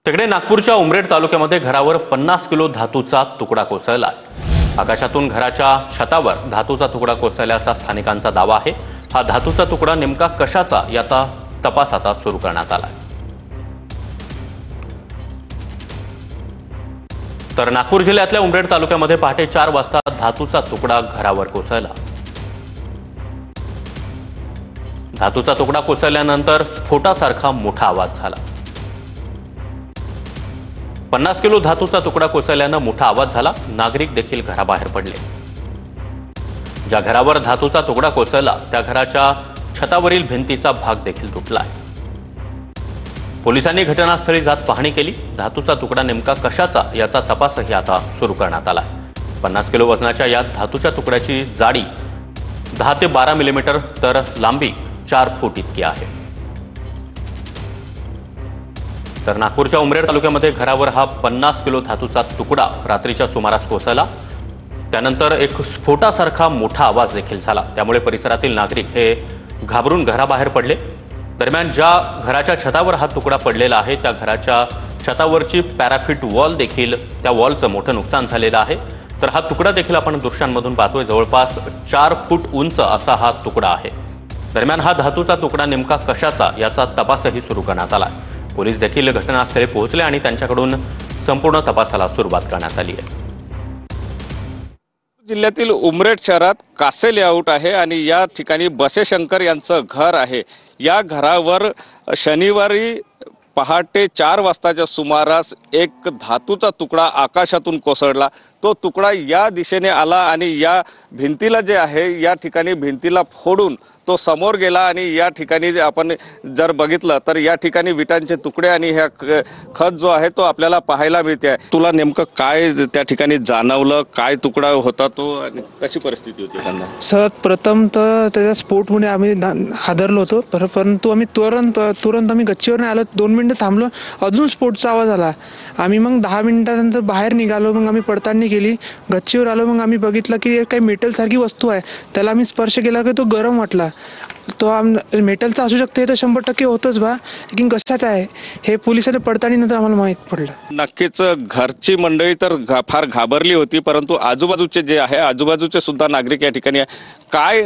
तिकडे नागपूरच्या उमरेड तालुक्यामध्ये घरावर 50 किलो धातूचा तुकडा कोसळला। आकाशातून घराच्या छतावर धातूचा तुकडा कोसळल्याचा स्थानिकांचा दावा आहे। हा धातूचा तुकडा नेमका कशाचा याचा तपास आता सुरू करण्यात आला। तर नागपूर जिल्ह्यातल्या उमरेड तालुक्यामध्ये पहाटे 4 वाजता धातूचा तुकडा घरावर कोसळला। धातूचा तुकडा कोसळल्यानंतर स्फोटासारखा मोठा आवाज झाला। 50 किलो धातूचा तुकडा कोसळल्याने मोठा आवाज झाला। नागरिक देखील घराबाहेर पडले। ज्या घरावर धातूचा तुकडा कोसळला त्या घराच्या छतावरील भिंतीचा भाग देखील तुटलाय। पोलिसांनी घटनास्थळी जात पाहणी केली। धातूचा तुकडा नेमका कशाचा याचा तपासही आता सुरू करण्यात आला। 50 किलो वजनाच्या या धातूच्या तुकड्याची जाडी 10 ते 12 मिलीमीटर तर लांबी 4 फूट इतकी आहे। तर नागपूरच्या उमरेड तालुक्यामध्ये घरावर हा 50 किलो धातूचा तुकडा रात्रीच्या सुमारास कोसळला। त्यानंतर एक स्फोटासारखा मोठा आवाज देखील झाला। त्यामुळे परिसरातील नागरिक हे घाबरून घराबाहेर पडले। दरम्यान ज्या घराच्या छतावर हा तुकडा पडलेला आहे त्या घराच्या छतावरची पॅराफिट वॉल देखील त्या वॉलचं मोठं नुकसान झालेलं आहे। तर हा तुकडा देखील आपण दृश्यांमधून पाहतोय। जवळपास 4 फूट उंच असा हा तुकडा आहे। दरम्यान हा धातूचा तुकडा नेमका कशाचा याचा तपासही सुरू करण्यात आला। पोलीस देखील घटनास्थळी पोहोचले आणि त्यांच्याकडून संपूर्ण तपासाला सुरुवात करण्यात आली आहे। जिल्ह्यातील उमरेड शहरात कासे लेआउट आहे आणि या ठिकाणी बसेशंकर यांचं घर आहे। या घरावर शनिवारी पहाटे 4 वाजताच्या सुमारास एक धातूचा तुकडा आकाशातून कोसळला। तो तुकडा या दिशेने आला आणि या भिंतीला जे आहे या ठिकाणी भिंतीला फोडून तो समोर गेला आणि या ठिकाणी आपण जर बघितलं तर या ठिकाणी विटांचे तुकडे आणि ह्या खत जो आहे तो आपल्याला पाहायला मिळते। तुला नेमकं काय त्या ठिकाणी जाणवलं, काय तुकडा होता तो आणि कशी परिस्थिती होती त्यांना? सर्वात प्रथम तर त्याचा स्फोट होणे आम्ही हादरलो होतो, परंतु आम्ही तुरंत आम्ही गच्चीवर आलो। 2 मिनिटं थांबलो, अजून स्फोटचा आवाज आला। आम्ही मग 10 मिनिटानंतर बाहेर निघालो। मग आम्ही पडताळणी केली, गच्चीवर आलो। मग आम्ही बघितलं की काही मेटल सारखी वस्तू आहे, त्याला आम्ही स्पर्श केला की तो गरम वाटला। तो मेटलचा असू शकते, तर 100% होतच बा, लेकिन कशाचा आहे हे पोलिसांनी पडताळणीनंतर आम्हाला माहीत पडलं। नक्कीच घरची मंडळी तर फार घाबरली होती, परंतु आजूबाजूचे जे आहे आजूबाजूचे सुद्धा नागरिक या ठिकाणी काय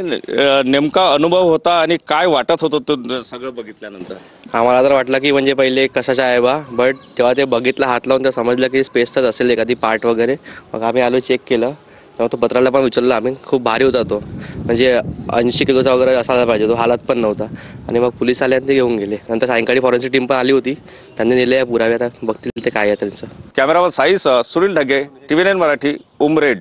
नेमका अनुभव होता आणि काय वाटत होतं तो सगळं बघितल्यानंतर? आम्हाला तर वाटलं की म्हणजे पहिले कशाचा आहे बा, बट तेव्हा ते बघितलं, हात लावून तर समजलं की स्पेसचाच असेल एखादी पार्ट वगैरे। मग आम्ही आलो, चेक केलं, तेव्हा तो पत्राला पण विचारलं आम्ही। खूप भारी होता तो, म्हणजे 80 किलोचा वगैरे असायला पाहिजे, तो हालत पण नव्हता। आणि मग पोलीस आले आणि ते घेऊन गेले। नंतर सायंकाळी फॉरेन्सिक टीम पण आली होती, त्यांनी नेले पुरावे, आता बघतील ते काय आहे त्यांचं। कॅमेरावर साईस सुनील ढगे, TV9 मराठी, उमरेड।